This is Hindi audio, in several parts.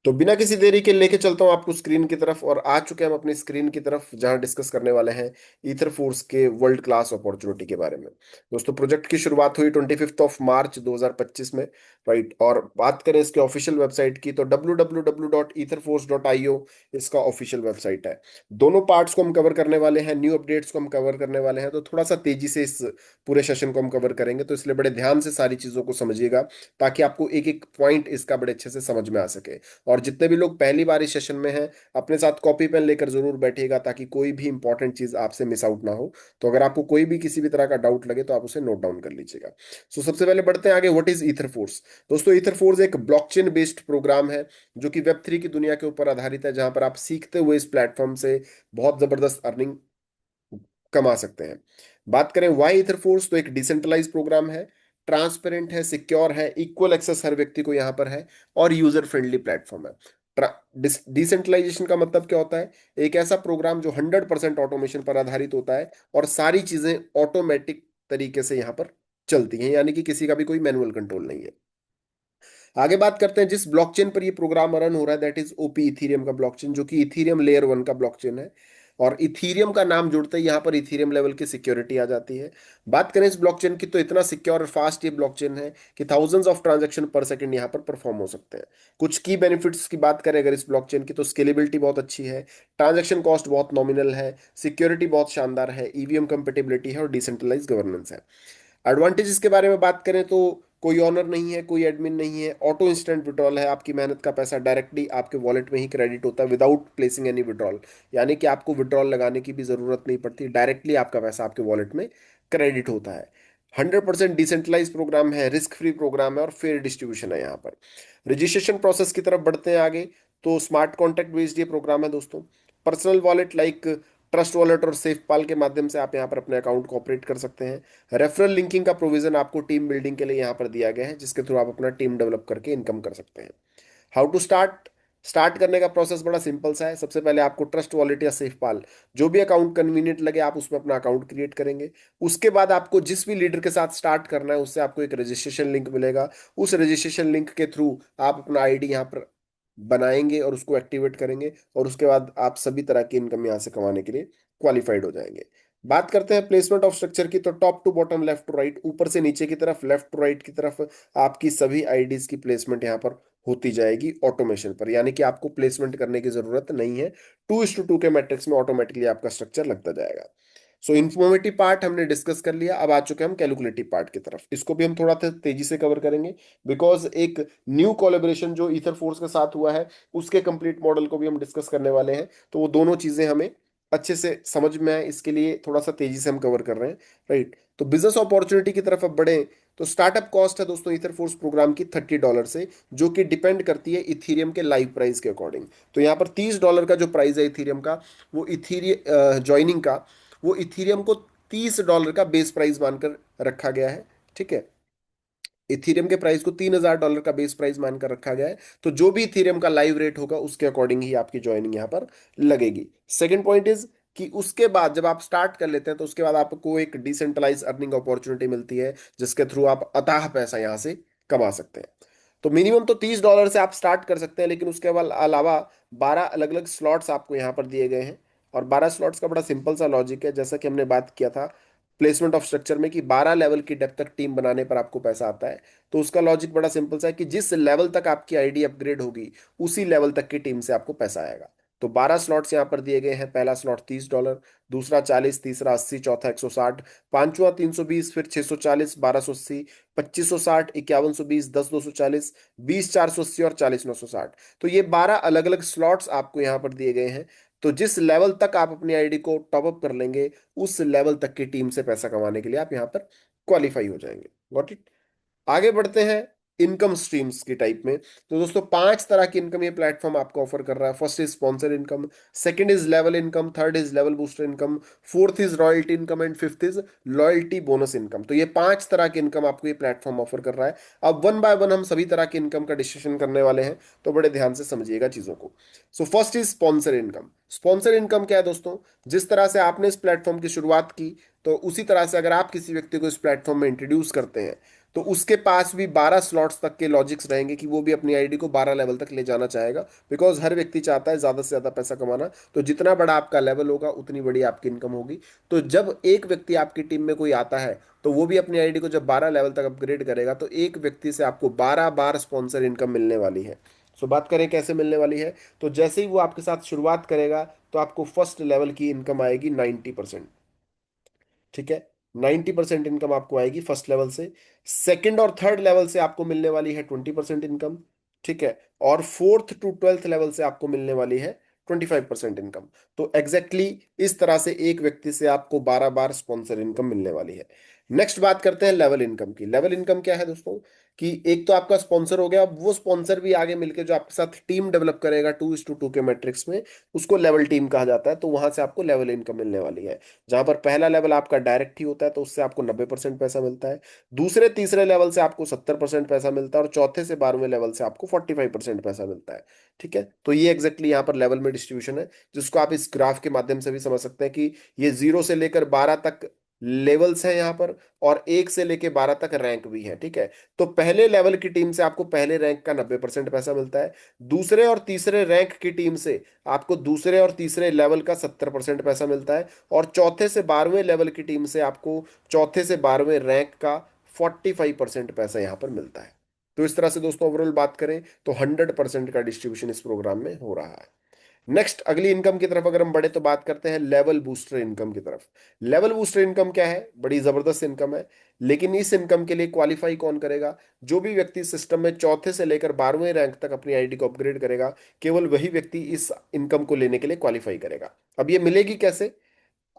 तो बिना किसी देरी के लेके चलता हूँ आपको स्क्रीन की तरफ, और आ चुके हैं हम अपनी स्क्रीन की तरफ जहां डिस्कस करने वाले हैं ईथर फोर्स के वर्ल्ड क्लास अपॉर्चुनिटी के बारे में। दोस्तों प्रोजेक्ट की शुरुआत हुई 25 मार्च 2025 में, राइट। और बात करें इसके ऑफिशियल वेबसाइट की तो www.etherforce.io इसका ऑफिशियल वेबसाइट है। दोनों पार्ट्स को हम कवर करने वाले हैं, न्यू अपडेट्स को हम कवर करने वाले हैं, तो थोड़ा सा तेजी से इस पूरे सेशन को हम कवर करेंगे, तो इसलिए बड़े ध्यान से सारी चीजों को समझिएगा ताकि आपको एक एक पॉइंट इसका बड़े अच्छे से समझ में आ सके। और जितने भी लोग पहली बार इस सेशन में हैं, अपने साथ कॉपी पेन लेकर जरूर बैठिएगा ताकि कोई भी इंपॉर्टेंट चीज आपसे मिस आउट ना हो। तो अगर आपको कोई भी किसी भी तरह का डाउट लगे तो आप उसे नोट डाउन कर लीजिएगा। सो सबसे पहले बढ़ते हैं आगे, व्हाट इज ईथर फोर्स। दोस्तों ईथर फोर्स एक ब्लॉकचेन बेस्ड प्रोग्राम है जो कि वेब 3 की दुनिया के ऊपर आधारित है, जहां पर आप सीखते हुए इस प्लेटफॉर्म से बहुत जबरदस्त अर्निंग कमा सकते हैं। बात करें वाई ईथर फोर्स, तो एक डिसेंट्रलाइज प्रोग्राम है, ट्रांसपेरेंट है, सिक्योर है, इक्वल एक्सेस हर व्यक्ति को यहां पर है, और यूजर फ्रेंडली प्लेटफॉर्म है। डिसेंट्रलाइजेशन का मतलब क्या होता है? एक ऐसा प्रोग्राम जो 100% ऑटोमेशन पर आधारित होता है और सारी चीजें ऑटोमेटिक तरीके से यहां पर चलती हैं, यानी कि किसी का भी कोई मैनुअल कंट्रोल नहीं है। आगे बात करते हैं जिस ब्लॉकचेन पर ये प्रोग्राम रन हो रहा है, दैट इज ओपी इथीरियम का ब्लॉकचेन, जो कि इथीरियम लेयर 1 का ब्लॉकचेन है। और इथीरियम का नाम जुड़ते ही यहाँ पर इथीरियम लेवल की सिक्योरिटी आ जाती है। बात करें इस ब्लॉकचेन की तो इतना सिक्योर और फास्ट ये ब्लॉकचेन है कि थाउजेंड्स ऑफ ट्रांजैक्शन पर सेकंड यहाँ पर परफॉर्म हो सकते हैं। कुछ की बेनिफिट्स की बात करें अगर इस ब्लॉकचेन की, तो स्केलेबिलिटी बहुत अच्छी है, ट्रांजैक्शन कॉस्ट बहुत नॉमिनल है, सिक्योरिटी बहुत शानदार है, ईवीएम कंपेटेबिलिटी है, और डिसेंट्रलाइज गवर्नेंस है। एडवांटेज इसके बारे में बात करें तो कोई ऑनर नहीं है, कोई एडमिन नहीं है, ऑटो इंस्टेंट विड्रॉल है, आपकी मेहनत का पैसा डायरेक्टली आपके वॉलेट में ही क्रेडिट होता है विदाउट प्लेसिंग एनी विड्रॉल। यानी कि आपको विड्रॉल लगाने की भी जरूरत नहीं पड़ती, डायरेक्टली आपका पैसा आपके वॉलेट में क्रेडिट होता है। 100% डिसेंट्रलाइज प्रोग्राम है, रिस्क फ्री प्रोग्राम है, और फेयर डिस्ट्रीब्यूशन है यहाँ पर। रजिस्ट्रेशन प्रोसेस की तरफ बढ़ते हैं आगे, तो स्मार्ट कॉन्ट्रैक्ट बेस्ड ये प्रोग्राम है दोस्तों। Personal wallet like trust wallet और सेफ पाल के माध्यम से आप यहाँ पर अपने अकाउंट को ऑपरेट कर सकते हैं। रेफरल लिंकिंग का प्रोविजन आपको टीम बिल्डिंग के लिए यहाँ पर दिया गया है, जिसके थ्रू आप अपना टीम डेवलप करके इनकम कर सकते हैं। How to start. स्टार्ट करने का प्रोसेस बड़ा सिंपल सा है। सबसे पहले आपको ट्रस्ट वॉलेट या सेफ पाल, जो भी अकाउंट कन्वीनियंट लगे, आप उसमें अपना अकाउंट क्रिएट करेंगे। उसके बाद आपको जिस भी लीडर के साथ स्टार्ट करना है उससे आपको एक रजिस्ट्रेशन लिंक मिलेगा। उस रजिस्ट्रेशन लिंक के थ्रू आप अपना आईडी यहाँ पर बनाएंगे और उसको एक्टिवेट करेंगे, और उसके बाद आप सभी तरह की इनकम यहाँ से कमाने के लिए क्वालिफाइड हो जाएंगे। बात करते हैं प्लेसमेंट ऑफ स्ट्रक्चर की, तो top to bottom, left to right, ऊपर से नीचे की तरफ, लेफ्ट टू राइट की तरफ आपकी सभी आईडीज की प्लेसमेंट यहाँ पर होती जाएगी ऑटोमेशन पर, यानी कि आपको प्लेसमेंट करने की जरूरत नहीं है। 2:2 के मैट्रिक्स में ऑटोमेटिकली आपका स्ट्रक्चर लगता जाएगा। सो इन्फॉर्मेटिव पार्ट हमने डिस्कस कर लिया, अब आ चुके हैं हम कैलकुलेटिव पार्ट की तरफ। इसको भी हम थोड़ा तेजी से कवर करेंगे, बिकॉज एक न्यू कोलेबोरेशन जो ईथर फोर्स के साथ हुआ है उसके कंप्लीट मॉडल को भी हम डिस्कस करने वाले हैं, तो वो दोनों चीजें हमें अच्छे से समझ में आए इसके लिए थोड़ा सा तेजी से हम कवर कर रहे हैं, राइट। तो बिजनेस अपॉर्चुनिटी की तरफ अब बढ़े, तो स्टार्टअप कॉस्ट है दोस्तों ईथर फोर्स प्रोग्राम की $30 से, जो कि डिपेंड करती है इथीरियम के लाइव प्राइस के अकॉर्डिंग। तो यहाँ पर $30 का जो प्राइस है इथीरियम का, वो इथीरियम ज्वाइनिंग का, वो इथीरियम को $30 का बेस प्राइस मानकर रखा गया है, ठीक है। इथीरियम के प्राइस को $3000 का बेस प्राइस मानकर रखा गया है। तो जो भी इथीरियम का लाइव रेट होगा उसके अकॉर्डिंग ही आपकी ज्वाइनिंग यहाँ पर लगेगी। सेकंड पॉइंट इज कि उसके बाद जब आप स्टार्ट कर लेते हैं तो उसके बाद आपको एक डिसेंट्रलाइज अर्निंग अपॉर्चुनिटी मिलती है, जिसके थ्रू आप अथाह पैसा यहाँ से कमा सकते हैं। तो मिनिमम तो $30 से आप स्टार्ट कर सकते हैं, लेकिन उसके अलावा 12 अलग अलग स्लॉट्स आपको यहाँ पर दिए गए हैं। और 12 स्लॉट्स का बड़ा सिंपल सा लॉजिक है, जैसा कि हमने बात किया था प्लेसमेंट ऑफ स्ट्रक्चर में कि 12 लेवल की डेप्थ तक टीम बनाने पर आपको पैसा आता है। तो उसका लॉजिक बड़ा सिंपल सा है कि जिस लेवल तक आपकी आईडी अपग्रेड होगी उसी लेवल तक की टीम से आपको पैसा आएगा। तो 12 स्लॉट्स यहाँ पर दिए गए हैं। पहला स्लॉट $30, दूसरा 40, तीसरा 80, चौथा 160, पांचवा 320, फिर 640, 1280, 2560, 5120, 10 240, 20 480 और 40 960। तो ये 12 अलग अलग स्लॉट्स आपको यहाँ पर दिए गए हैं। तो जिस लेवल तक आप अपनी आईडी को टॉप अप कर लेंगे उस लेवल तक की टीम से पैसा कमाने के लिए आप यहाँ पर क्वालिफाई हो जाएंगे। Got it. आगे बढ़ते हैं इनकम स्ट्रीम्स की टाइप में। तो दोस्तों 5 तरह की इनकम ये प्लेटफॉर्म आपको ऑफर कर रहा है। First is sponsor income, second is level income, third is level booster income, fourth is royalty income, and fifth is loyalty bonus income. तो ये 5 तरह की इनकम आपको ये प्लेटफॉर्म ऑफर कर रहा है। अब वन बाय वन हम सभी तरह की इनकम का डिस्कशन करने वाले हैं, तो बड़े ध्यान से समझिएगा चीजों को। So first is sponsor income. Sponsor income क्या है दोस्तों? जिस तरह से आपने इस प्लेटफॉर्म की शुरुआत की, तो उसी तरह से अगर आप किसी व्यक्ति को इस प्लेटफॉर्म में इंट्रोड्यूस करते हैं तो उसके पास भी 12 स्लॉट्स तक के लॉजिक्स रहेंगे कि वो भी अपनी आईडी को 12 लेवल तक ले जाना चाहेगा, बिकॉज हर व्यक्ति चाहता है ज्यादा से ज्यादा पैसा कमाना। तो जितना बड़ा आपका लेवल होगा उतनी बड़ी आपकी इनकम होगी। तो जब एक व्यक्ति आपकी टीम में कोई आता है, तो वो भी अपनी आईडी को जब 12 लेवल तक अपग्रेड करेगा, तो एक व्यक्ति से आपको 12 बार स्पॉन्सर इनकम मिलने वाली है। सो बात करें कैसे मिलने वाली है, तो जैसे ही वो आपके साथ शुरुआत करेगा, तो आपको फर्स्ट लेवल की इनकम आएगी 90%। ठीक है, 90% इनकम आपको आएगी फर्स्ट लेवल से। सेकंड और थर्ड लेवल से आपको मिलने वाली है 20% इनकम। ठीक है, और फोर्थ टू ट्वेल्थ लेवल से आपको मिलने वाली है 25% इनकम। तो एग्जैक्टली इस तरह से एक व्यक्ति से आपको 12 बार स्पॉन्सर इनकम मिलने वाली है। नेक्स्ट बात करते हैं लेवल इनकम की। लेवल इनकम क्या है दोस्तों, कि एक तो आपका स्पॉन्सर हो गया, अब वो स्पॉन्सर भी आगे मिलकर जो आपके साथ टीम डेवलप करेगा 2:2 के मैट्रिक्स में, उसको लेवल टीम कहा जाता है। तो वहां से आपको लेवल इनकम मिलने वाली है, जहां पर पहला लेवल आपका डायरेक्ट ही होता है, तो उससे आपको 90% पैसा मिलता है। दूसरे तीसरे लेवल से आपको 70% पैसा मिलता है, और चौथे से 12वें लेवल से आपको 45% पैसा मिलता है। ठीक है, तो ये एग्जैक्टली यहाँ पर लेवल में डिस्ट्रीब्यूशन है, जिसको आप इस ग्राफ के माध्यम से भी समझ सकते हैं कि ये 0 से लेकर 12 तक लेवल्स हैं यहाँ पर, और 1 से लेकर 12 तक रैंक भी है। ठीक है, तो पहले लेवल की टीम से आपको पहले रैंक का 90% पैसा मिलता है। दूसरे और तीसरे रैंक की टीम से आपको दूसरे और तीसरे लेवल का 70% पैसा मिलता है, और चौथे से 12वें लेवल की टीम से आपको चौथे से 12वें रैंक का 45% पैसा यहां पर मिलता है। तो इस तरह से दोस्तों ओवरऑल बात करें तो 100% का डिस्ट्रीब्यूशन इस प्रोग्राम में हो रहा है। नेक्स्ट अगली इनकम की तरफ अगर हम बढ़े, तो बात करते हैं लेवल बूस्टर इनकम की तरफ। लेवल बूस्टर इनकम क्या है, बड़ी जबरदस्त इनकम है, लेकिन इस इनकम के लिए क्वालिफाई कौन करेगा, जो भी व्यक्ति सिस्टम में चौथे से लेकर 12वें रैंक तक अपनी आईडी को अपग्रेड करेगा, केवल वही व्यक्ति इस इनकम को लेने के लिए क्वालिफाई करेगा। अब ये मिलेगी कैसे,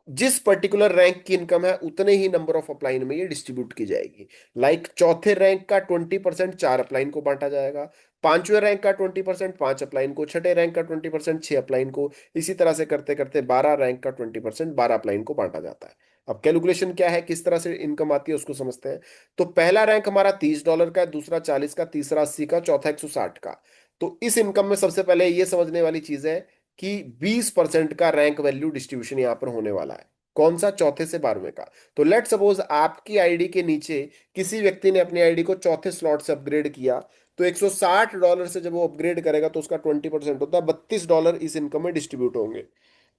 जिस पर्टिकुलर रैंक की इनकम है उतने ही नंबर ऑफ अपलाइन में ये डिस्ट्रीब्यूट की जाएगी। लाइक चौथे रैंक का 20% 4 अपलाइन को बांटा जाएगा, पांचवें रैंक का 20% 5 अपलाइन को, छठे रैंक का 20% 6 अपलाइन को, इसी तरह से करते करते 12 रैंक का 20% 12 अपलाइन को बांटा जाता है। अब कैलकुलेशन क्या है, किस तरह से इनकम आती है उसको समझते हैं। तो पहला रैंक हमारा $30 का है, दूसरा 40 का, तीसरा 80 का, चौथा 160 का। तो इस इनकम में सबसे पहले ये समझने वाली चीज है कि 20% का रैंक वैल्यू डिस्ट्रीब्यूशन यहां पर होने वाला है। कौन सा, चौथे से 12वें का। तो लेट सपोज आपकी आईडी के नीचे किसी व्यक्ति ने अपनी आईडी को चौथे स्लॉट से अपग्रेड किया, तो $160 से जब वो अपग्रेड करेगा तो उसका 20% होता है $32 इस इनकम में डिस्ट्रीब्यूट होंगे।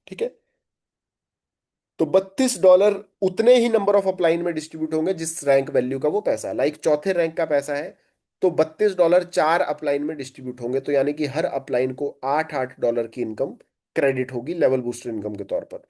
ठीक है, तो $32 उतने ही नंबर ऑफ अपलाइन में डिस्ट्रीब्यूट होंगे जिस रैंक वैल्यू का वो पैसा है। लाइक चौथे रैंक का पैसा है, तो $32 4 अपलाइन में डिस्ट्रीब्यूट होंगे, तो यानी कि हर अपलाइन को $8 की इनकम क्रेडिट होगी लेवल बूस्टर इनकम के तौर पर।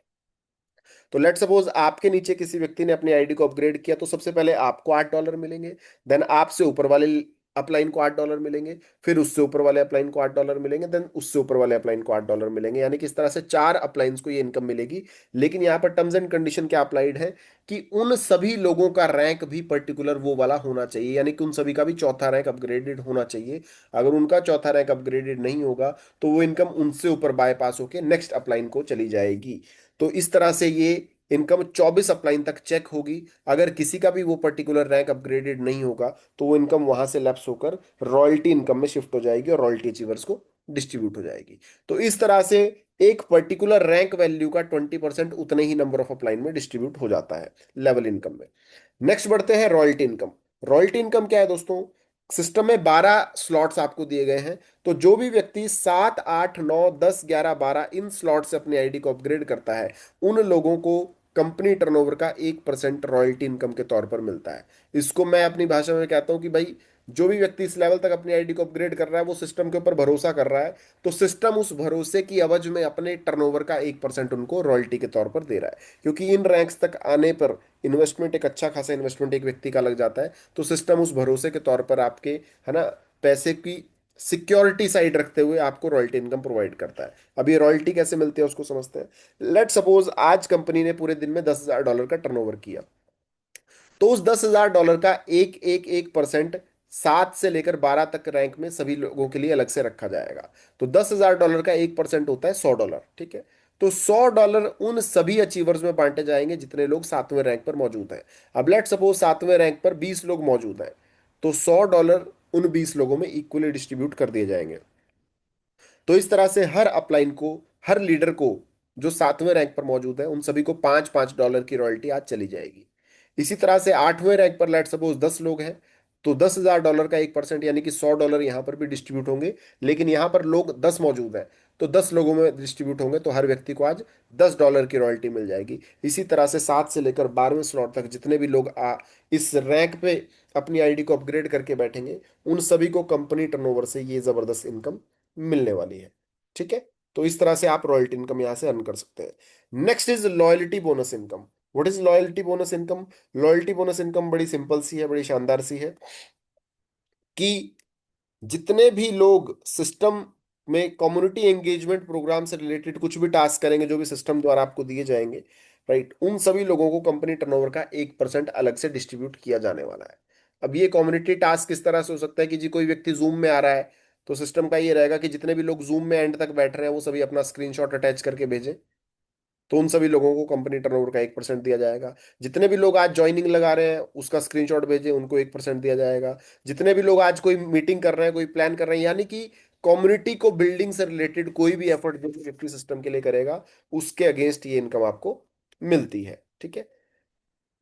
तो लेट सपोज आपके नीचे किसी व्यक्ति ने अपनी आईडी को अपग्रेड किया, तो सबसे पहले आपको $8 मिलेंगे, देन आपसे ऊपर वाले अपलाइन को $8 मिलेंगे, फिर उससे ऊपर वाले अपलाइन को $8 मिलेंगे, देन उससे ऊपर वाले अपलाइन को $8 मिलेंगे, यानी कि इस तरह से 4 अपलाइंस को ये इनकम मिलेगी। लेकिन यहाँ पर टर्म्स एंड कंडीशन क्या अप्लाइड है, कि उन सभी लोगों का रैंक भी पर्टिकुलर वो वाला होना चाहिए, यानी कि उन सभी का भी चौथा रैंक अपग्रेडेड होना चाहिए। अगर उनका चौथा रैंक अपग्रेडेड नहीं होगा, तो वो इनकम उनसे ऊपर बायपास होकर नेक्स्ट अपलाइन को चली जाएगी। तो इस तरह से ये इनकम 24 अपलाइन तक चेक होगी। अगर किसी का भी वो पर्टिकुलर रैंक अपग्रेडेड नहीं होगा, तो वो इनकम वहां से लैप्स होकर रॉयल्टी इनकम में शिफ्ट हो जाएगी और रॉयल्टी अचीवर्स को डिस्ट्रीब्यूट हो जाएगी। तो इस तरह से एक पर्टिकुलर रैंक वैल्यू का 20% उतने ही नंबर ऑफ अपलाइन में डिस्ट्रीब्यूट हो जाता है लेवल इनकम में। नेक्स्ट बढ़ते हैं रॉयल्टी इनकम। रॉयल्टी इनकम क्या है दोस्तों, सिस्टम में 12 स्लॉट्स आपको दिए गए हैं, तो जो भी व्यक्ति 7 8 9 10 11 12 इन स्लॉट से अपनी आईडी को अपग्रेड करता है, उन लोगों को कंपनी टर्नओवर का 1% रॉयल्टी इनकम के तौर पर मिलता है। इसको मैं अपनी भाषा में कहता हूं कि भाई, जो भी व्यक्ति इस लेवल तक अपनी आईडी को अपग्रेड कर रहा है, वो सिस्टम के ऊपर भरोसा कर रहा है, तो सिस्टम उस भरोसे की एवज में अपने टर्नओवर का 1% उनको रॉयल्टी के तौर पर दे रहा है। क्योंकि इन रैंक्स तक आने पर इन्वेस्टमेंट, एक अच्छा खासा इन्वेस्टमेंट एक व्यक्ति का लग जाता है, तो सिस्टम उस भरोसे के तौर पर आपके, है ना, पैसे की सिक्योरिटी साइड रखते हुए आपको रॉयल्टी इनकम प्रोवाइड करता है। अब ये रॉयल्टी कैसे मिलती है उसको समझते हैं। लेट सपोज आज कंपनी ने पूरे दिन में $10,000 का टर्नओवर किया, तो उस $10,000 का एक एक एक परसेंट 7 से लेकर 12 तक रैंक में सभी लोगों के लिए अलग से रखा जाएगा। तो $10,000 का 1% होता है $100। ठीक है, तो $100 उन सभी अचीवर्स में बांटे जाएंगे जितने लोग 7वें रैंक पर मौजूद हैं। अब लेट सपोज 7वें रैंक पर 20 लोग मौजूद हैं, तो $100 उन 20 लोगों में इक्वली डिस्ट्रीब्यूट कर दिए जाएंगे। तो इस तरह से हर अपलाइन को, हर लीडर को जो 7वें रैंक पर मौजूद है, उन सभी को $5 $5 की रॉयल्टी आज चली जाएगी। इसी तरह से 8वें रैंक पर लेट सपोज 10 लोग हैं, तो $10,000 का 1% यानी कि $100 यहाँ पर भी डिस्ट्रीब्यूट होंगे, लेकिन यहाँ पर लोग 10 मौजूद हैं, तो 10 लोगों में डिस्ट्रीब्यूट होंगे, तो हर व्यक्ति को आज $10 की रॉयल्टी मिल जाएगी। इसी तरह से 7 से लेकर 12वें स्लॉट तक जितने भी लोग इस रैंक पे अपनी आईडी को अपग्रेड करके बैठेंगे, उन सभी को कंपनी टर्नओवर से ये जबरदस्त इनकम मिलने वाली है। ठीक है, तो इस तरह से आप रॉयल्टी इनकम यहाँ से अर्न कर सकते हैं। Next is loyalty bonus income. What is loyalty bonus income? Loyalty bonus income बड़ी सिंपल सी है, बड़ी शानदार सी है, कि जितने भी लोग सिस्टम में कम्युनिटी एंगेजमेंट प्रोग्राम से रिलेटेड कुछ भी टास्क करेंगे, जो भी सिस्टम द्वारा आपको दिए जाएंगे, राइट, उन सभी लोगों को कंपनी टर्नओवर का 1% अलग से डिस्ट्रीब्यूट किया जाने वाला है। अब ये कम्युनिटी टास्क किस तरह से हो सकता है कि जी कोई व्यक्ति जूम में आ रहा है, तो सिस्टम का ये रहेगा कि जितने भी लोग जूम में एंड तक बैठ रहे हैं वो सभी अपना स्क्रीनशॉट अटैच करके भेजें, तो उन सभी लोगों को कंपनी टर्नओवर का 1% दिया जाएगा। जितने भी लोग आज ज्वाइनिंग लगा रहे हैं उसका स्क्रीनशॉट भेजें, उनको 1% दिया जाएगा। जितने भी लोग आज कोई मीटिंग कर रहे हैं, कोई प्लान कर रहे हैं, यानी कि कम्युनिटी को बिल्डिंग से रिलेटेड कोई भी एफर्ट जो भी व्यक्ति सिस्टम के लिए करेगा, उसके अगेंस्ट ये इनकम आपको मिलती है। ठीक है,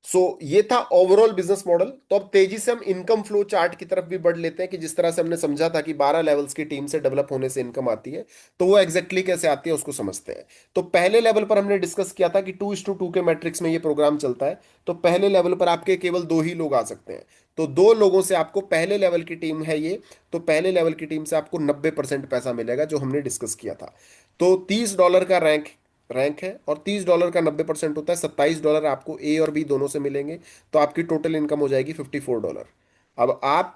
सो ये था ओवरऑल बिजनेस मॉडल। तो अब तेजी से हम इनकम फ्लो चार्ट की तरफ भी बढ़ लेते हैं, कि जिस तरह से हमने समझा था कि 12 लेवल्स की टीम से डेवलप होने से इनकम आती है, तो वो एग्जैक्टली कैसे आती है उसको समझते हैं। तो पहले लेवल पर हमने डिस्कस किया था कि 2:2 के मैट्रिक्स में ये प्रोग्राम चलता है। तो पहले लेवल पर आपके केवल 2 ही लोग आ सकते हैं, तो 2 लोगों से आपको, पहले लेवल की टीम है ये, तो पहले लेवल की टीम से आपको 90% पैसा मिलेगा, जो हमने डिस्कस किया था। तो $30 का रैंक रैंक है, और $30 का 90% होता है $27 आपको ए और बी दोनों से मिलेंगे, तो आपकी टोटल इनकम हो जाएगी $54। अब आप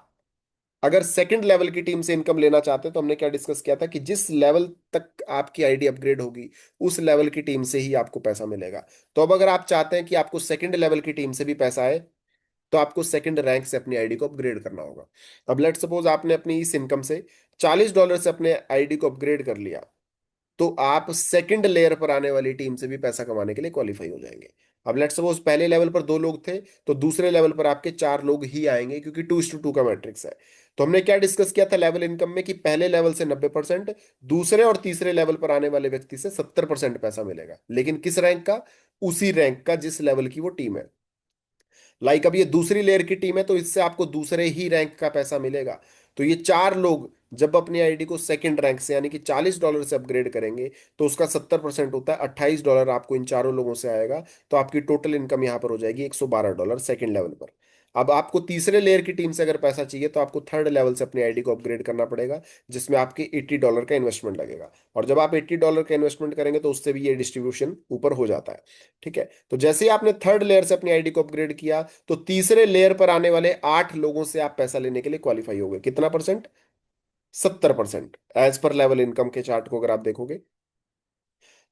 अगर सेकंड लेवल की टीम से इनकम लेना चाहते हैं, तो हमने क्या डिस्कस किया था कि जिस लेवल तक आपकी आईडी अपग्रेड होगी, उस लेवल की टीम से ही आपको पैसा मिलेगा। तो अब अगर आप चाहते हैं कि आपको सेकंड लेवल की टीम से भी पैसा आए, तो आपको सेकंड रैंक से अपनी आईडी को अपग्रेड करना होगा। अब लेट सपोज आपने अपनी इस इनकम से $40 से अपने आईडी को अपग्रेड कर लिया, तो आप सेकंड लेयर पर आने वाली टीम से भी पैसा कमाने के लिए क्वालिफाई हो जाएंगे। अब लेट्स सपोज पहले लेवल पर 2 लोग थे, तो दूसरे लेवल पर आपके 4 लोग ही आएंगे, क्योंकि 2:2 का मैट्रिक्स है। तो हमने क्या डिस्कस किया था लेवल इनकम में, कि पहले लेवल से 90%, दूसरे और तीसरे लेवल पर आने वाले व्यक्ति से 70% पैसा मिलेगा, लेकिन किस रैंक का? उसी रैंक का जिस लेवल की वो टीम है। लाइक अब ये दूसरी लेयर की टीम है, तो इससे आपको दूसरे ही रैंक का पैसा मिलेगा। तो ये 4 लोग जब अपनी आईडी को सेकंड रैंक से यानी कि $40 से अपग्रेड करेंगे, तो उसका 70% होता है $28 आपको इन चारों लोगों से आएगा। तो आपकी टोटल इनकम यहां पर हो जाएगी $112 सेकंड लेवल पर। अब आपको तीसरे लेयर की टीम से अगर पैसा चाहिए, तो आपको थर्ड लेवल से अपनी आईडी को अपग्रेड करना पड़ेगा, जिसमें आपके $80 का इन्वेस्टमेंट लगेगा। और जब आप $80 का इन्वेस्टमेंट करेंगे, तो उससे भी ये डिस्ट्रीब्यूशन ऊपर हो जाता है। ठीक है, तो जैसे ही आपने थर्ड लेयर से अपनी आईडी को अपग्रेड किया, तो तीसरे लेयर पर आने वाले 8 लोगों से आप पैसा लेने के लिए क्वालिफाई हो गए। कितना percent? 70%, as per level income के चार्ट को अगर आप देखोगे,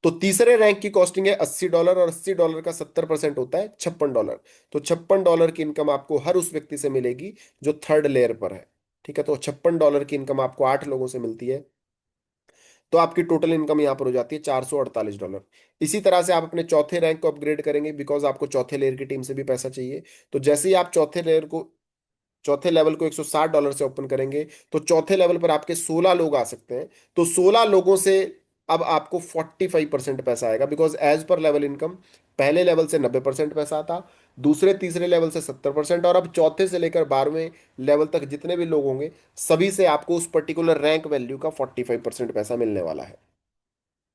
तो तीसरे रैंक की कॉस्टिंग है $80, और $80 का 70% होता है $56। तो $56 की इनकम आपको हर उस व्यक्ति से मिलेगी जो थर्ड लेयर पर है। ठीक है, तो $56 की इनकम आपको 8 लोगों से मिलती है, तो आपकी टोटल इनकम यहां पर हो जाती है $448। इसी तरह से आप अपने चौथे रैंक को अपग्रेड करेंगे, बिकॉज आपको चौथे लेयर की टीम से भी पैसा चाहिए। तो जैसे ही आप चौथे लेवल को $160 से ओपन करेंगे, तो चौथे लेवल पर आपके 16 लोग आ सकते हैं। तो 16 लोगों से अब आपको 45% पैसा आएगा, because as per level income पहले लेवल से 90% पैसा आता, दूसरे तीसरे लेवल से 70%, और अब चौथे से लेकर 12वें लेवल तक जितने भी लोग होंगे, सभी से आपको उस पर्टिकुलर रैंक वैल्यू का 45% पैसा मिलने वाला है।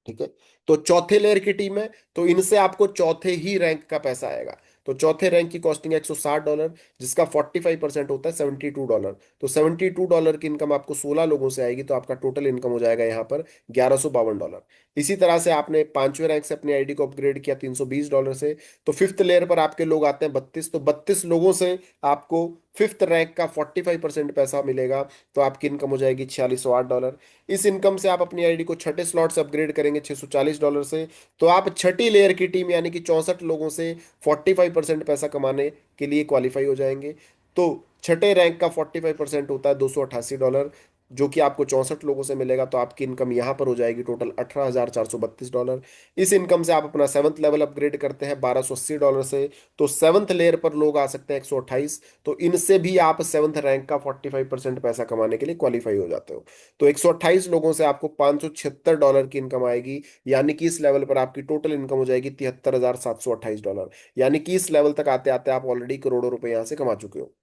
ठीक है, तो चौथे लेयर की टीम है, तो इनसे आपको चौथे ही रैंक का पैसा आएगा। तो चौथे रैंक की कॉस्टिंग है $160, जिसका 45% होता है $72। तो $72 की इनकम आपको 16 लोगों से आएगी, तो आपका टोटल इनकम हो जाएगा यहाँ पर $1152। इसी तरह से आपने पांचवें रैंक से अपनी आईडी को अपग्रेड किया $320 से, तो फिफ्थ लेयर पर आपके लोग आते हैं 32, तो 32 लोगों से आपको फिफ्थ रैंक का 45% पैसा मिलेगा, तो आपकी इनकम हो जाएगी $4608। इस इनकम से आप अपनी आईडी को छठे स्लॉट से अपग्रेड करेंगे $640 से, तो आप छठी लेयर की टीम यानी कि 64 लोगों से 45% पैसा कमाने के लिए क्वालिफाई हो जाएंगे। तो छठे रैंक का 45% होता है $288, जो कि आपको 64 लोगों से मिलेगा, तो आपकी इनकम यहां पर हो जाएगी टोटल $18,432। इस इनकम से आप अपना सेवंथ लेवल अपग्रेड करते हैं $1280 से, तो सेवंथ लेयर पर लोग आ सकते हैं 128, तो इनसे भी आप सेवंथ रैंक का 45% पैसा कमाने के लिए क्वालिफाई हो जाते हो। तो 128 लोगों से आपको $576 की इनकम आएगी, यानी कि इस लेवल पर आपकी टोटल इनकम हो जाएगी $73,728, यानी कि इस लेवल तक आते आते आप ऑलरेडी करोड़ों रुपए यहां से कमा चुके हो।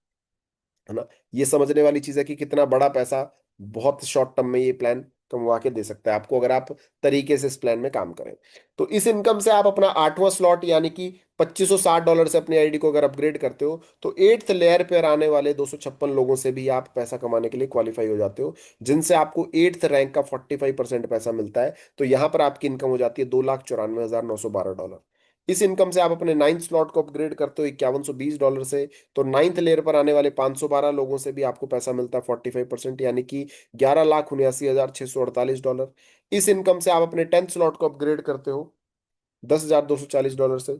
है ना। ये समझने वाली चीज है कि कितना बड़ा पैसा बहुत शॉर्ट टर्म में ये प्लान कमवा के दे सकता है आपको, अगर आप तरीके से इस प्लान में काम करें। तो इस इनकम से आप अपना 8वां स्लॉट यानी कि $2560 से अपनी आईडी को अगर अपग्रेड करते हो तो 8th लेयर पर आने वाले 256 लोगों से भी आप पैसा कमाने के लिए क्वालिफाई हो जाते हो, जिनसे आपको 8th रैंक का 45% पैसा मिलता है। तो यहां पर आपकी इनकम हो जाती है $2,94,912। इस इनकम से आप अपने 9th स्लॉट को अपग्रेड करते हो $5120 से। तो 9th लेयर पर आने वाले 512 लोगों से भी आपको पैसा मिलता है 45%, यानी कि $11,79,648। इस इनकम से आप अपने 10th स्लॉट को अपग्रेड करते हो $10,240 से।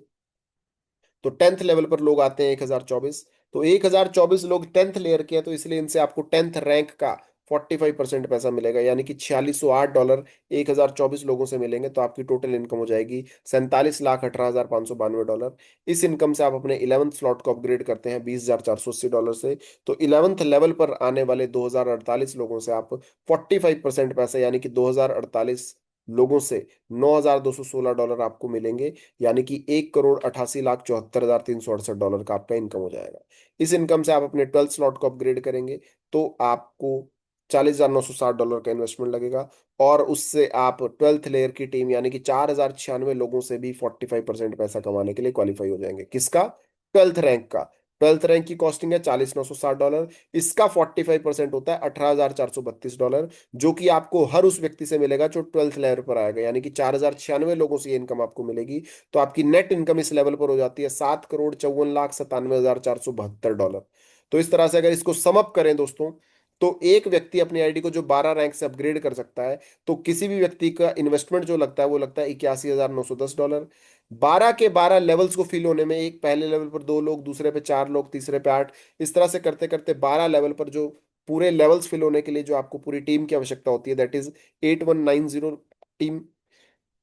तो 10th लेवल पर लोग आते हैं 1024। तो 1024 लोग 10th लेयर के हैं, तो इसलिए इनसे आपको 10th रैंक का 45% पैसा मिलेगा, यानी कि $4608 1024 लोगों से मिलेंगे। तो आपकी टोटल इनकम हो जाएगी $47,18,592। इस इनकम से आप अपने 11th स्लॉट को अपग्रेड करते हैं $20,480 से। तो 11th लेवल पर आने वाले 2048 लोगों से आप 45% पैसा यानी कि 2048 लोगों से $9,216 आपको मिलेंगे, यानी कि 1,88,74,368 का आपका इनकम हो जाएगा। इस इनकम से आप अपने 12th स्लॉट को अपग्रेड करेंगे तो आपको $40,960 का इन्वेस्टमेंट लगेगा, और उससे आप 12th लेयर की टीम यानी कि 4,096 लोगों से भी 45% पैसा कमाने के लिए क्वालिफाई हो जाएंगे। किसका? 12th रैंक का। 12th रैंक की कॉस्टिंग है $40,960। इसका 45% होता है $18,432, जो कि आपको हर उस व्यक्ति से मिलेगा जो 12th लेवल पर आएगा, यानी कि 4,096 लोगों से ये इनकम आपको मिलेगी। तो आपकी नेट इनकम इस लेवल पर हो जाती है $7,54,97,472। तो इस तरह से अगर इसको समअप करें दोस्तों, तो एक व्यक्ति अपनी आईडी को जो 12 रैंक से अपग्रेड कर सकता है, तो किसी भी व्यक्ति का इन्वेस्टमेंट जो लगता है वो लगता है $81,910। 12 के 12 लेवल्स को फिल होने में, एक पहले लेवल पर 2 लोग, दूसरे पे 4 लोग, तीसरे पे 8, इस तरह से करते करते 12 लेवल पर जो पूरे लेवल्स फिल होने के लिए जो आपको पूरी टीम की आवश्यकता होती है, दैट इज 8190 टीम।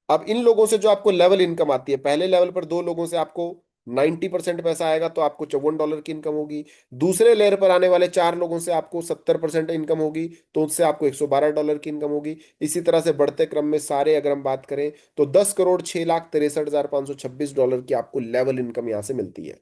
अब इन लोगों से जो आपको लेवल इनकम आती है, पहले लेवल पर 2 लोगों से आपको 90% पैसा आएगा तो आपको $54 की इनकम होगी। दूसरे लेयर पर आने वाले 4 लोगों से आपको 70% इनकम होगी, तो उससे आपको $112 की इनकम होगी। इसी तरह से बढ़ते क्रम में सारे अगर हम बात करें तो $10,06,63,526 की आपको लेवल इनकम यहां से मिलती है।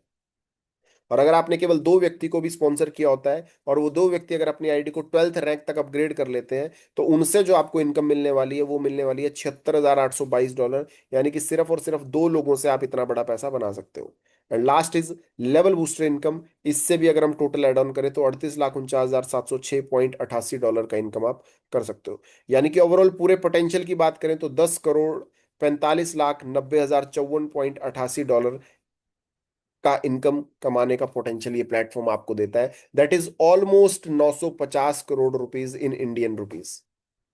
और अगर आपने केवल 2 व्यक्ति को भी स्पॉन्सर किया होता है और वो 2 व्यक्ति अगर अपनी आईडी को 12th रैंक तक अपग्रेड कर लेते हैं, तो उनसे जो आपको इनकम मिलने वाली है वो मिलने वाली है $76,822, यानी कि सिर्फ और सिर्फ 2 लोगों से आप इतना बड़ा पैसा बना सकते हो। And last is level booster income. इससे भी अगर हम टोटल एड ऑन करें तो 38,49,706.88 का इनकम आप कर सकते हो। यानी कि ओवरऑल पूरे पोटेंशियल की बात करें तो 10,45,90,054.88 का इनकम कमाने का पोटेंशियल ये प्लेटफॉर्म आपको देता है। That is almost 950 crore rupees in Indian rupees.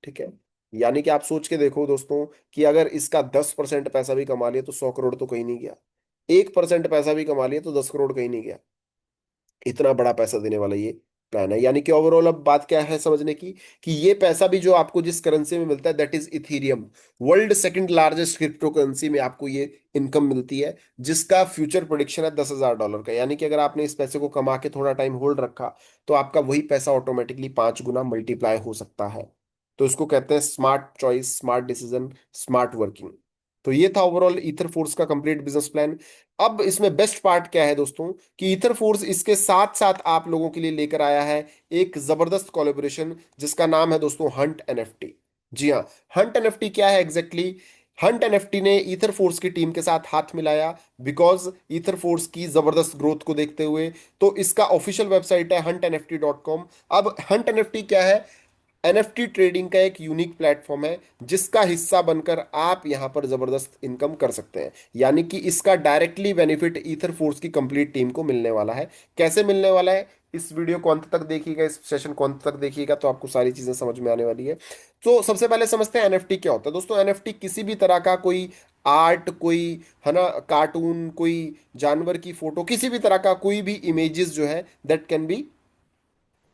ठीक है। यानी कि आप सोच के देखो दोस्तों कि अगर इसका 10% पैसा भी कमा लिया तो 100 करोड़ तो कहीं नहीं गया। 1% पैसा भी कमा लिया तो 10 करोड़ कहीं नहीं गया। इतना बड़ा पैसा देने वाला ये प्लान है। यानी कि ओवरऑल अब बात क्या है समझने की, कि ये पैसा भी जो आपको जिस करेंसी में मिलता है that is Ethereum, world second largest crypto currency में आपको ये इनकम मिलती है, जिसका फ्यूचर प्रोडिक्शन है $10,000 का। यानी कि अगर आपने इस पैसे को कमा के थोड़ा टाइम होल्ड रखा तो आपका वही पैसा ऑटोमेटिकली 5 गुना मल्टीप्लाई हो सकता है। तो इसको कहते हैं smart choice, smart decision, smart working. तो ये था ओवरऑल ईथर फोर्स का कंप्लीट बिजनेस प्लान। अब इसमें बेस्ट पार्ट क्या है दोस्तों, कि ईथर फोर्स इसके साथ साथ आप लोगों के लिए लेकर आया है एक जबरदस्त कोलैबोरेशन, जिसका नाम है दोस्तों हंट एनएफटी। जी हाँ, हंट एनएफटी क्या है एग्जैक्टली? हंट एनएफटी ने ईथर फोर्स की टीम के साथ हाथ मिलाया बिकॉज ईथर फोर्स की जबरदस्त ग्रोथ को देखते हुए। तो इसका ऑफिशियल वेबसाइट है huntnft.com। अब हंट एनएफटी क्या है? एनएफटी ट्रेडिंग का एक यूनिक प्लेटफॉर्म है, जिसका हिस्सा बनकर आप यहां पर जबरदस्त इनकम कर सकते हैं। यानी कि इसका डायरेक्टली बेनिफिट ईथर फोर्स की कंप्लीट टीम को मिलने वाला है। कैसे मिलने वाला है? इस वीडियो को अंत तक देखिएगा, इस सेशन को अंत तक देखिएगा, तो आपको सारी चीजें समझ में आने वाली है। तो सबसे पहले समझते हैं एनएफटी क्या होता है। दोस्तों एनएफटी किसी भी तरह का कोई आर्ट, कोई है ना कार्टून, कोई जानवर की फोटो, किसी भी तरह का कोई भी इमेजेस जो है दैट कैन बी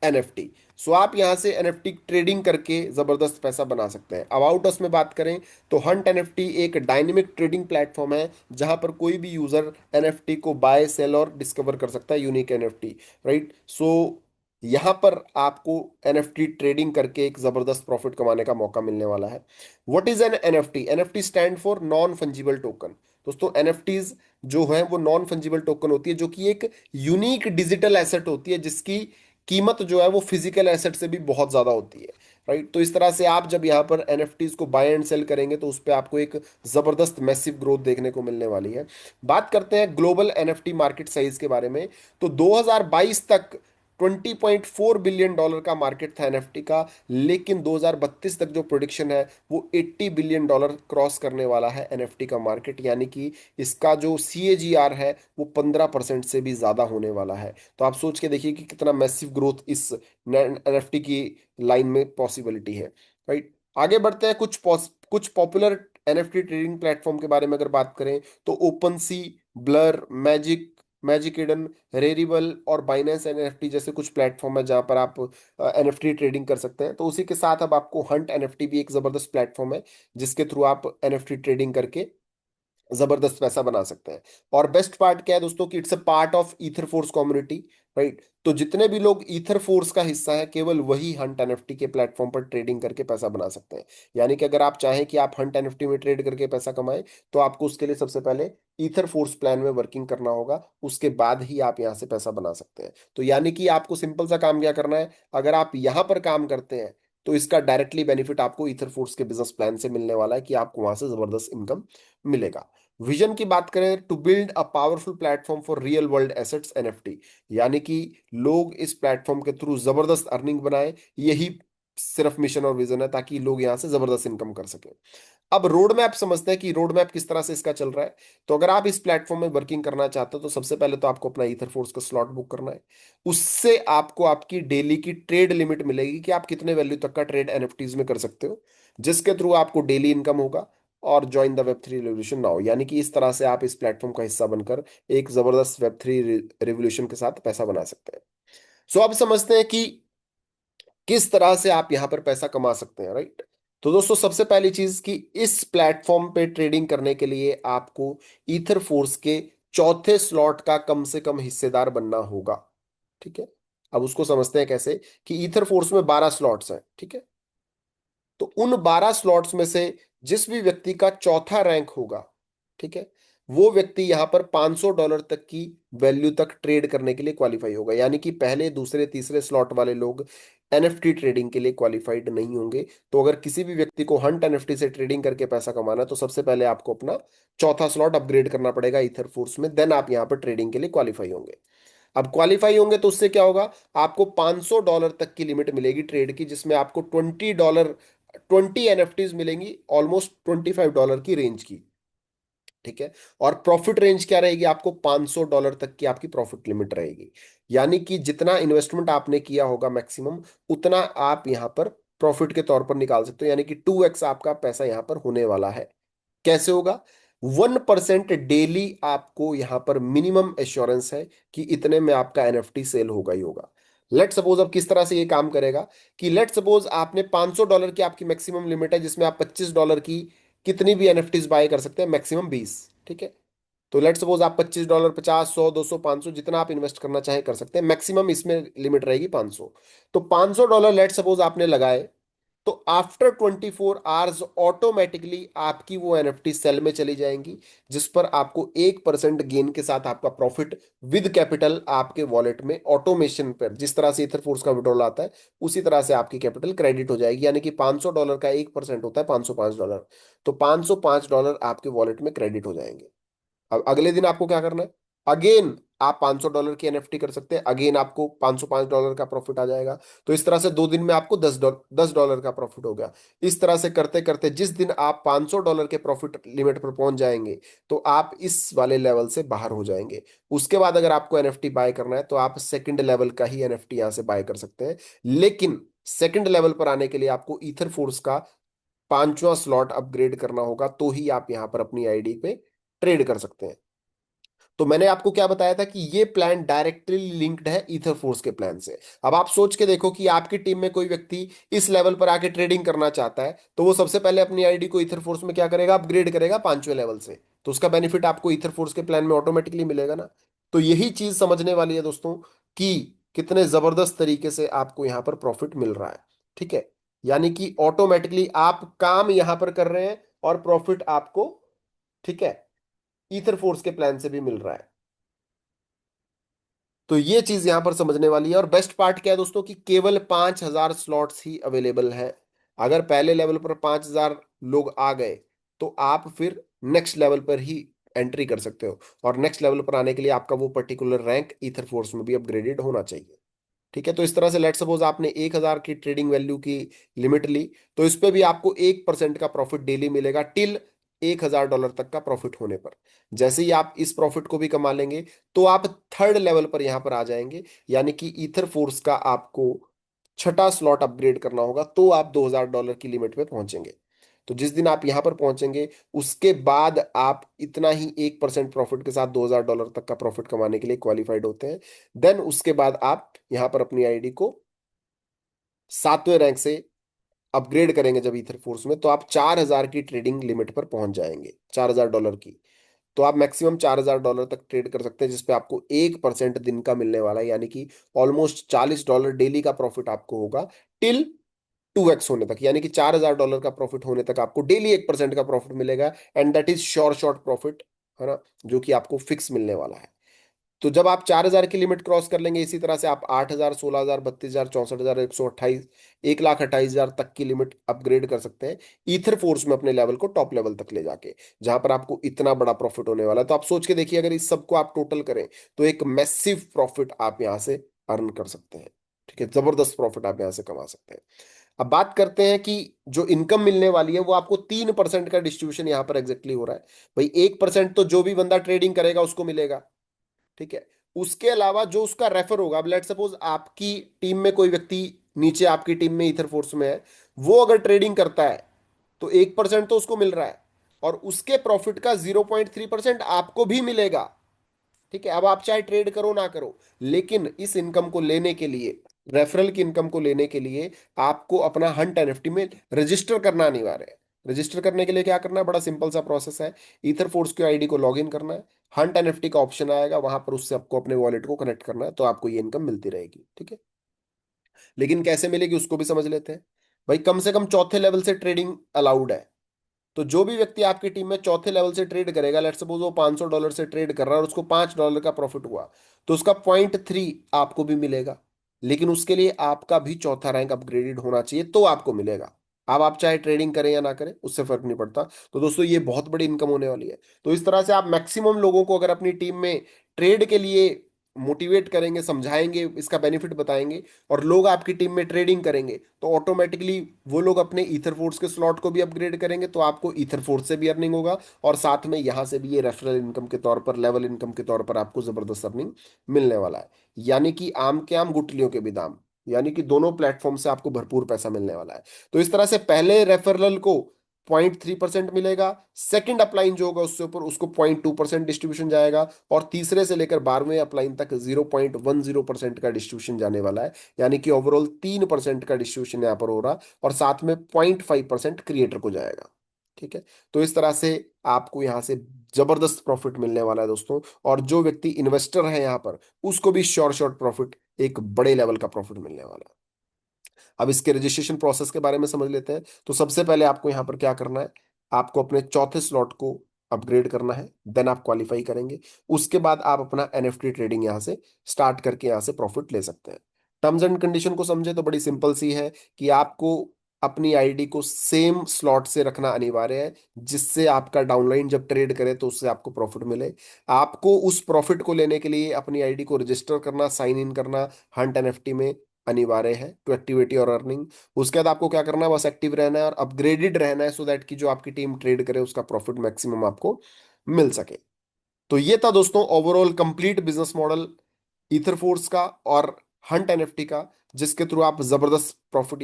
एनएफटी। सो आप यहां से एनएफटी ट्रेडिंग करके जबरदस्त पैसा बना सकते हैं। अबाउट अस में बात करें तो हंट एनएफटी एक डायनेमिक ट्रेडिंग प्लेटफॉर्म है, जहां पर कोई भी यूजर एनएफटी को बाय, सेल और डिस्कवर कर सकता है, यूनिक एनएफटी। राइट। सो यहां पर आपको एनएफटी ट्रेडिंग करके एक जबरदस्त प्रॉफिट कमाने का मौका मिलने वाला है। What is an NFT? NFT stand for non fungible token. दोस्तों एनएफटीज जो है वो नॉन फंजिबल टोकन होती है, जो कि एक यूनिक डिजिटल एसेट होती है, जिसकी कीमत जो है वो फिजिकल एसेट से भी बहुत ज्यादा होती है, राइट। तो इस तरह से आप जब यहाँ पर एनएफटीज को बाय एंड सेल करेंगे तो उस पर आपको एक जबरदस्त मैसिव ग्रोथ देखने को मिलने वाली है। बात करते हैं ग्लोबल एनएफटी मार्केट साइज के बारे में। तो 2022 तक $20.4 बिलियन का मार्केट था एनएफटी का, लेकिन 2032 तक जो प्रोडिक्शन है वो $80 बिलियन क्रॉस करने वाला है एनएफटी का मार्केट, यानी कि इसका जो सीएजीआर है वो 15% से भी ज्यादा होने वाला है। तो आप सोच के देखिए कि कितना मैसिव ग्रोथ इस एनएफटी की लाइन में पॉसिबिलिटी है, राइट। आगे बढ़ते हैं, कुछ पॉपुलर एनएफटी ट्रेडिंग प्लेटफॉर्म के बारे में अगर बात करें तो ओपन सी, ब्लर, मैजिक इडन, रेरिबल और बाइनेंस एनएफटी जैसे कुछ प्लेटफॉर्म है जहां पर आप एनएफटी ट्रेडिंग कर सकते हैं। तो उसी के साथ अब आपको हंट एनएफटी भी एक जबरदस्त प्लेटफॉर्म है जिसके थ्रू आप एनएफटी ट्रेडिंग करके जबरदस्त पैसा बना सकते हैं। और बेस्ट पार्ट क्या है दोस्तों कि it's a part of ether force community, right. तो जितने भी लोग ईथर फोर्स का हिस्सा है केवल वही हंट एनएफटी के प्लेटफॉर्म पर ट्रेडिंग करके पैसा बना सकते हैं। यानी कि अगर आप चाहें कि आप हंट एनएफटी में ट्रेड करके पैसा कमाएं तो आपको उसके लिए सबसे पहले ईथर फोर्स प्लान में वर्किंग करना होगा, उसके बाद ही आप यहां से पैसा बना सकते हैं। तो यानी कि आपको सिंपल सा काम क्या करना है, अगर आप यहां पर काम करते हैं तो इसका डायरेक्टली बेनिफिट आपको ईथर फोर्स के बिजनेस प्लान से मिलने वाला है कि आपको वहां से जबरदस्त इनकम मिलेगा। विजन की बात करें, to build a powerful platform for real world assets NFT, यानी कि लोग इस प्लेटफॉर्म के थ्रू जबरदस्त अर्निंग बनाए, यही सिर्फ मिशन और विजन है ताकि लोग यहां से जबरदस्त इनकम कर सके। अब रोड मैप समझते हैं कि रोड मैप किस तरह से इसका चल रहा है। तो अगर आप इस प्लेटफॉर्म में वर्किंग करना चाहते हो तो सबसे पहले तो आपको अपना ईथर फोर्स का स्लॉट बुक करना है। उससे आपको आपकी डेली की ट्रेड लिमिट मिलेगी कि आप कितने वैल्यू तक का ट्रेड एनएफटीज में कर सकते हो, जिसके थ्रू आपको डेली इनकम होगा। और join the web 3 revolution now, यानी कि इस तरह से आप इस प्लेटफॉर्म का हिस्सा बनकर एक जबरदस्त वेब 3 रेवोल्यूशन के साथ पैसा बना सकते हैं। सो अब समझते हैं कि किस तरह से आप यहां पर पैसा कमा सकते हैं, राइट। तो दोस्तों सबसे पहली चीज कि इस प्लेटफॉर्म पे ट्रेडिंग करने के लिए आपको ईथर फोर्स के चौथे स्लॉट का कम से कम हिस्सेदार बनना होगा, ठीक है। अब उसको समझते हैं कैसे, कि ईथर फोर्स में 12 स्लॉट्स हैं, ठीक है। तो उन 12 स्लॉट्स में से जिस भी व्यक्ति का चौथा रैंक होगा, ठीक है, वो व्यक्ति यहां पर $500 तक की वैल्यू तक ट्रेड करने के लिए क्वालिफाई होगा। यानी कि पहले, दूसरे, तीसरे स्लॉट वाले लोग एनएफटी ट्रेडिंग के लिए क्वालिफाइड नहीं होंगे। तो अगर किसी भी व्यक्ति को हंट एनएफटी से ट्रेडिंग करके पैसा कमाना है तो सबसे पहले आपको अपना चौथा स्लॉट अपग्रेड करना पड़ेगा ईथर फोर्स में, देन आप यहां पर ट्रेडिंग के लिए क्वालिफाई होंगे। अब क्वालिफाई होंगे तो उससे क्या होगा, आपको $500 तक की लिमिट मिलेगी ट्रेड की, जिसमें आपको 20 एनएफटीज मिलेंगी, ऑलमोस्ट $25 की रेंज की, ठीक है। और प्रॉफिट रेंज क्या रहेगी, आपको $500 तक की आपकी प्रॉफिट लिमिट रहेगी। यानी कि जितना इन्वेस्टमेंट आपने किया होगा मैक्सिमम, उतना आप यहां पर प्रॉफिट के तौर पर निकाल सकते हो, यानी कि 2x आपका पैसा यहां पर होने वाला है। कैसे होगा, 1% डेली आपको यहां पर मिनिमम एश्योरेंस है कि इतने में आपका एनएफटी सेल होगा ही होगा। लेट सपोज, अब किस तरह से ये काम करेगा, कि लेट सपोज आपने $500 की आपकी मैक्सिमम लिमिट है जिसमें आप $25 की कितनी भी एनएफटीज बाय कर सकते हैं, मैक्सिमम 20, ठीक है। तो लेट सपोज आप $25, 50, 100, 200, 500 जितना आप इन्वेस्ट करना चाहे कर सकते हैं, मैक्सिमम इसमें लिमिट रहेगी 500। तो $500 लेट सपोज आपने लगाए, तो आफ्टर 24 आवर्स ऑटोमेटिकली आपकी वो एनएफटी सेल में चली जाएंगी, जिस पर आपको 1% गेन के साथ आपका प्रॉफिट विद कैपिटल आपके वॉलेट में ऑटोमेशन पर, जिस तरह से ईथर फोर्स का विड्रॉल आता है उसी तरह से आपकी कैपिटल क्रेडिट हो जाएगी। यानी कि $500 का 1% होता है $505। तो $505 आपके वॉलेट में क्रेडिट हो जाएंगे। अब अगले दिन आपको क्या करना है, अगेन आप $500 की एनएफटी कर सकते हैं, अगेन आपको $505 का प्रॉफिट आ जाएगा। तो इस तरह से 2 दिन में आपको $10 का प्रॉफिट हो गया। इस तरह से करते करते जिस दिन आप $500 के प्रॉफिट लिमिट पर पहुंच जाएंगे तो आप इस वाले लेवल से बाहर हो जाएंगे। उसके बाद अगर आपको एनएफटी बाय करना है तो आप सेकंड लेवल का ही एनएफटी यहां से बाय कर सकते हैं, लेकिन सेकंड लेवल पर आने के लिए आपको ईथर फोर्स का पांचवा स्लॉट अपग्रेड करना होगा, तो ही आप यहां पर अपनी आईडी पे ट्रेड कर सकते हैं। तो मैंने आपको क्या बताया था कि ये प्लान डायरेक्टली लिंक्ड है ईथर फोर्स के प्लान से। अब आप सोच के देखो कि आपकी टीम में कोई व्यक्ति इस लेवल पर आके ट्रेडिंग करना चाहता है तो वो सबसे पहले अपनी आईडी को ईथर फोर्स में क्या करेगा, अपग्रेड करेगा 5वें लेवल से। तो उसका बेनिफिट आपको ईथर फोर्स के प्लान में ऑटोमेटिकली मिलेगा ना। तो यही चीज समझने वाली है दोस्तों कि कितने जबरदस्त तरीके से आपको यहां पर प्रॉफिट मिल रहा है, ठीक है। यानी कि ऑटोमेटिकली आप काम यहां पर कर रहे हैं और प्रॉफिट आपको, ठीक है, ईथर फोर्स के प्लान से भी मिल रहा है। तो ये चीज यहां पर समझने वाली है। और बेस्ट पार्ट क्या है दोस्तों कि केवल 5,000 स्लॉट्स ही अवेलेबल है। अगर पहले लेवल पर 5,000 लोग आ गए तो आप फिर नेक्स्ट लेवल पर ही एंट्री कर सकते हो। और नेक्स्ट लेवल पर आने के लिए आपका वो पर्टिकुलर रैंक ईथर फोर्स में भी अपग्रेडेड होना चाहिए। ठीक है, तो इस तरह से लेट सपोज आपने 1,000 की ट्रेडिंग वैल्यू की लिमिट ली, तो इस पे भी आपको 1% का प्रॉफिट डेली मिलेगा टिल $1,000 तक का प्रॉफिट होने पर। जैसे ही आप इस प्रॉफिट को भी कमा लेंगे तो आप थर्ड लेवल पर यहां पर आ जाएंगे, यानी कि ईथर फोर्स का आपको छठा स्लॉट अपग्रेड करना होगा तो आप $2,000 की लिमिट पे पहुंचेंगे। तो जिस दिन आप यहां पर पहुंचेंगे उसके बाद आप इतना ही 1% प्रॉफिट के साथ $2,000 तक का प्रॉफिट कमाने के लिए क्वालिफाइड होते हैं। देन उसके बाद आप यहां पर अपनी आईडी को 7वें रैंक से अपग्रेड करेंगे जब ईथर फोर्स में, तो आप 4,000 की ट्रेडिंग लिमिट पर पहुंच जाएंगे, $4,000 की। तो आप मैक्सिमम $4,000 तक ट्रेड कर सकते हैं, जिसपे आपको 1% दिन का मिलने वाला है, यानी कि ऑलमोस्ट $40 डेली का प्रॉफिट आपको होगा टिल 2x होने तक। यानी कि $4,000 का प्रॉफिट होने तक आपको डेली 1% का प्रॉफिट मिलेगा, and that is sure short profit, है ना, जो कि आपको फिक्स मिलने वाला है। तो जब आप 4,000 की लिमिट क्रॉस कर लेंगे, इसी तरह से आप 8,000, 16,000, 32,000, 64,000, 128, 1,28,000 तक की लिमिट अपग्रेड कर सकते हैं ईथर फोर्स में अपने लेवल को टॉप लेवल तक ले जाके, जहां पर आपको इतना बड़ा प्रॉफिट होने वाला है। तो आप सोच के देखिए, अगर इस सबको आप टोटल करें तो एक मैसिव प्रॉफिट आप यहां से अर्न कर सकते हैं। ठीक है, जबरदस्त प्रॉफिट आप यहां से कमा सकते हैं। अब बात करते हैं कि जो इनकम मिलने वाली है वो आपको 3% का डिस्ट्रीब्यूशन यहां पर एग्जैक्टली हो रहा है। भाई 1% तो जो भी बंदा ट्रेडिंग करेगा उसको मिलेगा। ठीक है, उसके अलावा जो उसका रेफर होगा, अब लेट सपोज आपकी टीम में कोई व्यक्ति नीचे आपकी टीम में ईथर फोर्स में है, वो अगर ट्रेडिंग करता है तो 1% तो उसको मिल रहा है, और उसके प्रॉफिट का 0.3% आपको भी मिलेगा। ठीक है, अब आप चाहे ट्रेड करो ना करो, लेकिन इस इनकम को लेने के लिए, रेफरल की इनकम को लेने के लिए आपको अपना हंट एनएफटी में रजिस्टर करना अनिवार्य है। रजिस्टर करने के लिए क्या करना है, बड़ा सिंपल सा प्रोसेस है। ईथर फोर्स की आईडी को लॉग इन करना है, हंट एनएफटी का ऑप्शन आएगा, वहां पर उससे आपको अपने वॉलेट को कनेक्ट करना है, तो आपको ये इनकम मिलती रहेगी। ठीक है, लेकिन कैसे मिलेगी उसको भी समझ लेते हैं। भाई कम से कम चौथे लेवल से ट्रेडिंग अलाउड है। तो जो भी व्यक्ति आपकी टीम में चौथे लेवल से ट्रेड करेगा, लेट्स सपोज वो $500 से ट्रेड कर रहा है और उसको $5 का प्रॉफिट हुआ, तो उसका 0.3 आपको भी मिलेगा। लेकिन उसके लिए आपका भी चौथा रैंक अपग्रेडेड होना चाहिए तो आपको मिलेगा। अब आप चाहे ट्रेडिंग करें या ना करें उससे फर्क नहीं पड़ता। तो दोस्तों ये बहुत बड़ी इनकम होने वाली है। तो इस तरह से आप मैक्सिमम लोगों को अगर अपनी टीम में ट्रेड के लिए मोटिवेट करेंगे, समझाएंगे, इसका बेनिफिट बताएंगे, और लोग आपकी टीम में ट्रेडिंग करेंगे, तो ऑटोमेटिकली वो लोग अपने ईथर फोर्स के स्लॉट को भी अपग्रेड करेंगे, तो आपको ईथर फोर्स से भी अर्निंग होगा, और साथ में यहां से भी ये रेफरल इनकम के तौर पर, लेवल इनकम के तौर पर आपको जबरदस्त अर्निंग मिलने वाला है। यानी कि आम के आम गुठलियों के भी दाम, यानी कि दोनों प्लेटफॉर्म से आपको भरपूर पैसा मिलने वाला है। तो इस तरह से पहले रेफरल को 0.3% मिलेगा, सेकंड अपलाइन जो होगा उससे ऊपर उसको 0.2% डिस्ट्रीब्यूशन जाएगा, और तीसरे से लेकर 12वें अपलाइन तक 0.10% का डिस्ट्रीब्यूशन जाने वाला है। यानी कि ओवरऑल 3% का डिस्ट्रीब्यूशन यहाँ पर हो रहा, और साथ में 0.5% क्रिएटर को जाएगा। ठीक है, तो इस तरह से आपको यहाँ से जबरदस्त प्रॉफिट मिलने वाला है दोस्तों। और जो व्यक्ति इन्वेस्टर है यहाँ पर, उसको भी शॉर्ट शॉर्ट प्रॉफिट, एक बड़े लेवल का प्रॉफिट मिलने वाला है। अब इसके रजिस्ट्रेशन प्रोसेस के बारे में समझ लेते हैं। तो सबसे पहले आपको यहाँ पर क्या करना है, आपको अपने चौथे स्लॉट को अपग्रेड करना है, देन आप क्वालिफाई करेंगे। उसके बाद आप अपना एनएफटी ट्रेडिंग यहाँ से स्टार्ट करके यहाँ से प्रॉफिट ले सकते हैं। टर्म्स एंड कंडीशन को समझे तो बड़ी सिंपल सी है कि आपको अपनी आईडी को सेम स्लॉट से रखना अनिवार्य है, जिससे आपका डाउनलाइन जब ट्रेड करे तो उससे आपको प्रॉफिट मिले। आपको उस प्रॉफिट को लेने के लिए अपनी आईडी को रजिस्टर करना, साइन इन करना हंट एनएफटी में अनिवार्य है टू एक्टिविटी और अर्निंग। उसके बाद आपको क्या करना है, बस एक्टिव रहना है और अपग्रेडेड रहना है, सो दैट कि जो आपकी टीम ट्रेड करे उसका प्रॉफिट मैक्सिमम आपको मिल सके। तो ये था दोस्तों overall complete business model ether force का और हंट एनएफटी का, जिसके थ्रू आप जबरदस्त प्रॉफिट